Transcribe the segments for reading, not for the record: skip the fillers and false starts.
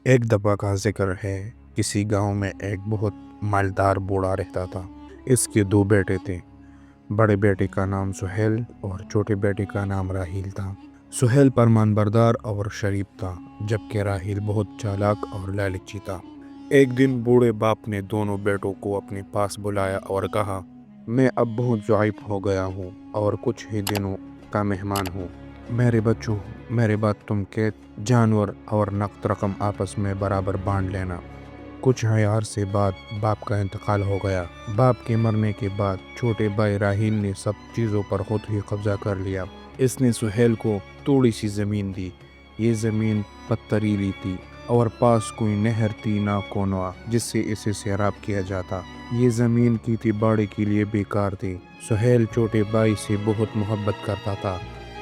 ایک دفعہ کا ذکر ہے، کسی گاؤں میں ایک بہت مالدار بوڑھا رہتا تھا۔ اس کے دو بیٹے تھے۔ بڑے بیٹے کا نام سہیل اور چھوٹے بیٹے کا نام راہیل تھا۔ سہیل فرمان بردار اور شریف تھا، جبکہ راہیل بہت چالاک اور لالچی تھا۔ ایک دن بوڑھے باپ نے دونوں بیٹوں کو اپنے پاس بلایا اور کہا، میں اب بہت ضعیف ہو گیا ہوں اور کچھ ہی دنوں کا مہمان ہوں۔ میرے بچوں، میرے بعد تم کے جانور اور نقد رقم آپس میں برابر بانٹ لینا۔ کچھ ہی عرصے بعد باپ کا انتقال ہو گیا۔ باپ کے مرنے کے بعد چھوٹے بھائی راہیل نے سب چیزوں پر خود ہی قبضہ کر لیا۔ اس نے سہیل کو تھوڑی سی زمین دی۔ یہ زمین پتھریلی تھی اور پاس کوئی نہر تھی نہ کنواں جس سے اسے سیراب کیا جاتا۔ یہ زمین کھیتی باڑی کے لیے بیکار تھی۔ سہیل چھوٹے بھائی سے بہت محبت کرتا تھا،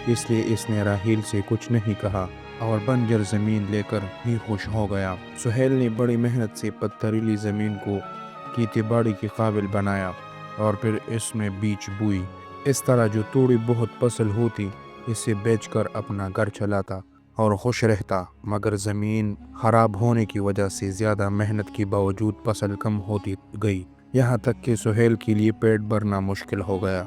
اس لیے اس نے راہیل سے کچھ نہیں کہا اور بنجر زمین لے کر ہی خوش ہو گیا۔ سہیل نے بڑی محنت سے پتھریلی زمین کو کھیتی باڑی کے قابل بنایا اور پھر اس میں بیج بوئی۔ اس طرح جو تھوڑی بہت فصل ہوتی اسے بیچ کر اپنا گھر چلاتا اور خوش رہتا، مگر زمین خراب ہونے کی وجہ سے زیادہ محنت کے باوجود فصل کم ہوتی گئی، یہاں تک کہ سہیل کے لیے پیٹ بھرنا مشکل ہو گیا۔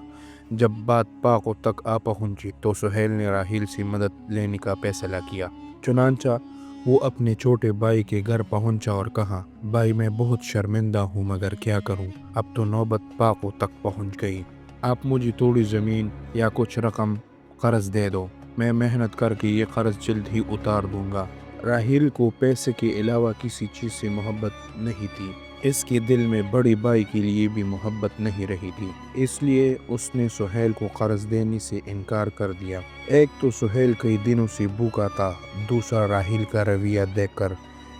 جب بات پاکوں تک آ پہنچی تو سہیل نے راہیل سے مدد لینے کا فیصلہ کیا۔ چنانچہ وہ اپنے چھوٹے بھائی کے گھر پہنچا اور کہا، بھائی میں بہت شرمندہ ہوں مگر کیا کروں، اب تو نوبت پاکوں تک پہنچ گئی۔ آپ مجھے تھوڑی زمین یا کچھ رقم قرض دے دو، میں محنت کر کے یہ قرض جلد ہی اتار دوں گا۔ راہیل کو پیسے کے علاوہ کسی چیز سے محبت نہیں تھی۔ اس کے دل میں بڑی بھائی کے لیے بھی محبت نہیں رہی تھی، اس لیے اس نے سہیل کو قرض دینے سے انکار کر دیا۔ ایک تو سہیل کئی دنوں سے بھوکا تھا، دوسرا راہیل کا رویہ دیکھ کر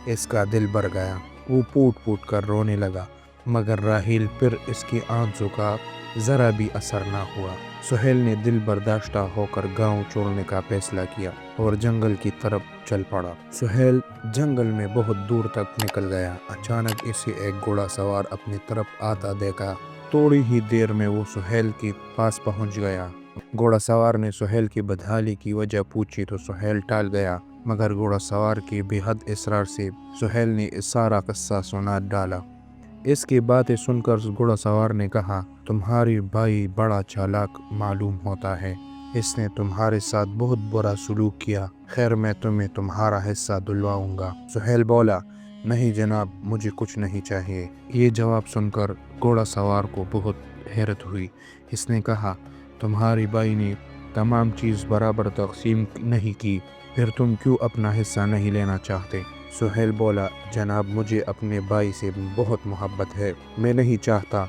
اس کا دل بھر گیا۔ وہ پھوٹ پھوٹ کر رونے لگا، مگر راہیل پر اس کے آنسوں کا ذرا بھی اثر نہ ہوا۔ سہیل نے دل برداشتہ ہو کر گاؤں چھوڑنے کا فیصلہ کیا اور جنگل کی طرف چل پڑا۔ سہیل جنگل میں بہت دور تک نکل گیا۔ اچانک اسے ایک گھوڑا سوار اپنی طرف آتا دیکھا۔ تھوڑی ہی دیر میں وہ سہیل کے پاس پہنچ گیا۔ گھوڑا سوار نے سہیل کی بدحالی کی وجہ پوچھی تو سہیل ٹال گیا، مگر گھوڑا سوار کے بے حد اصرار سے سہیل نے سارا قصہ سنا ڈالا۔ اس کی باتیں سن کر گھوڑا سوار نے کہا، تمہاری بھائی بڑا چالاک معلوم ہوتا ہے، اس نے تمہارے ساتھ بہت برا سلوک کیا، خیر میں تمہیں تمہارا حصہ دلواؤں گا۔ سہیل بولا، نہیں جناب، مجھے کچھ نہیں چاہیے۔ یہ جواب سن کر گھوڑا سوار کو بہت حیرت ہوئی۔ اس نے کہا، تمہاری بھائی نے تمام چیز برابر تقسیم نہیں کی، پھر تم کیوں اپنا حصہ نہیں لینا چاہتے؟ سہیل بولا، جناب مجھے اپنے بھائی سے بہت محبت ہے، میں نہیں چاہتا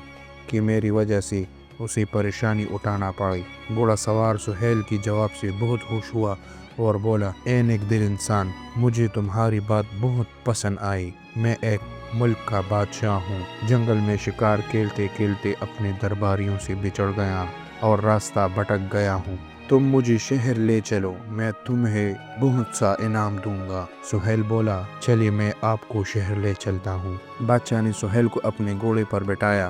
کہ میری وجہ سے اسے پریشانی اٹھانا پڑے۔ گھوڑا سوار سہیل کے جواب سے بہت خوش ہوا اور بولا، اے نیک دل انسان، مجھے تمہاری بات بہت پسند آئی۔ میں ایک ملک کا بادشاہ ہوں، جنگل میں شکار کھیلتے کھیلتے اپنے درباریوں سے بچھڑ گیا اور راستہ بھٹک گیا ہوں۔ تم مجھے شہر لے چلو، میں تمہیں بہت سا انعام دوں گا۔ سہیل بولا، چلیے میں آپ کو شہر لے چلتا ہوں۔ بادشاہ نے سہیل کو اپنے گھوڑے پر بٹھایا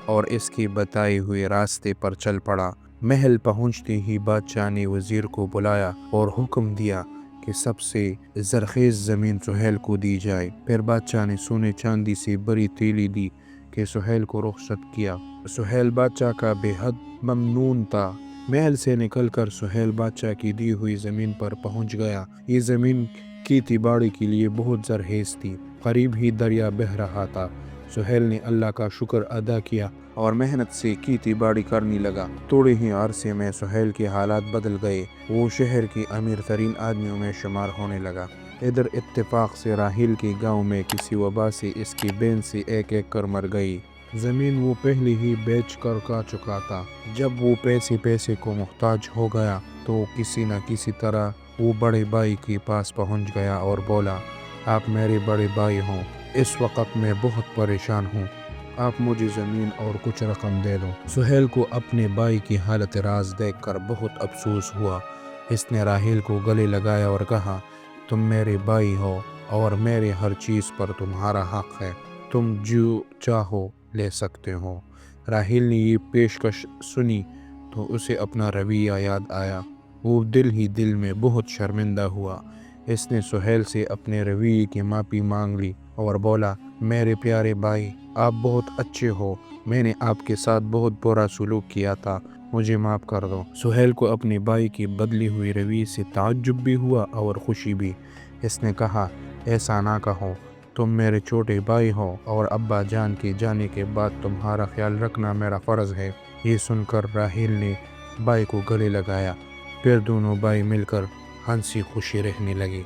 اور اس کے بتائے ہوئے راستے پر چل پڑا۔ محل پہنچتے ہی بادشاہ نے وزیر کو بلایا اور حکم دیا کہ سب سے زرخیز زمین سہیل کو دی جائے۔ پھر بادشاہ نے سونے چاندی سے بڑی تھیلی دی کہ سہیل کو رخصت کیا۔ سہیل بادشاہ کا بے حد ممنون تھا۔ محل سے نکل کر سہیل بادشاہ کی دی ہوئی زمین پر پہنچ گیا۔ یہ زمین کھیتی باڑی کے لیے بہت زرخیز تھی، قریب ہی دریا بہہ رہا تھا۔ سہیل نے اللہ کا شکر ادا کیا اور محنت سے کھیتی باڑی کرنے لگا۔ تھوڑے ہی عرصے میں سہیل کے حالات بدل گئے، وہ شہر کے امیر ترین آدمیوں میں شمار ہونے لگا۔ ادھر اتفاق سے راہیل کے گاؤں میں کسی وبا سے اس کی بہن سے ایک ایک کر مر گئی۔ زمین وہ پہلے ہی بیچ کر کھا چکا تھا۔ جب وہ پیسے کو محتاج ہو گیا تو کسی نہ کسی طرح وہ بڑے بھائی کے پاس پہنچ گیا اور بولا، آپ میرے بڑے بھائی ہوں، اس وقت میں بہت پریشان ہوں، آپ مجھے زمین اور کچھ رقم دے دو۔ سہیل کو اپنے بھائی کی حالت راز دیکھ کر بہت افسوس ہوا۔ اس نے راہیل کو گلے لگایا اور کہا، تم میرے بھائی ہو اور میرے ہر چیز پر تمہارا حق ہے، تم جو چاہو لے سکتے ہو۔ راہیل نے یہ پیشکش سنی تو اسے اپنا رویہ یاد آیا۔ وہ دل ہی دل میں بہت شرمندہ ہوا۔ اس نے سہیل سے اپنے رویے کی معافی مانگ لی اور بولا، میرے پیارے بھائی، آپ بہت اچھے ہو، میں نے آپ کے ساتھ بہت برا سلوک کیا تھا، مجھے معاف کر دو۔ سہیل کو اپنے بھائی کی بدلی ہوئی رویے سے تعجب بھی ہوا اور خوشی بھی۔ اس نے کہا، ایسا نہ کہو، تم میرے چھوٹے بھائی ہو اور ابا جان کے جانے کے بعد تمہارا خیال رکھنا میرا فرض ہے۔ یہ سن کر راحیل نے بھائی کو گلے لگایا، پھر دونوں بھائی مل کر ہنسی خوشی رہنے لگے۔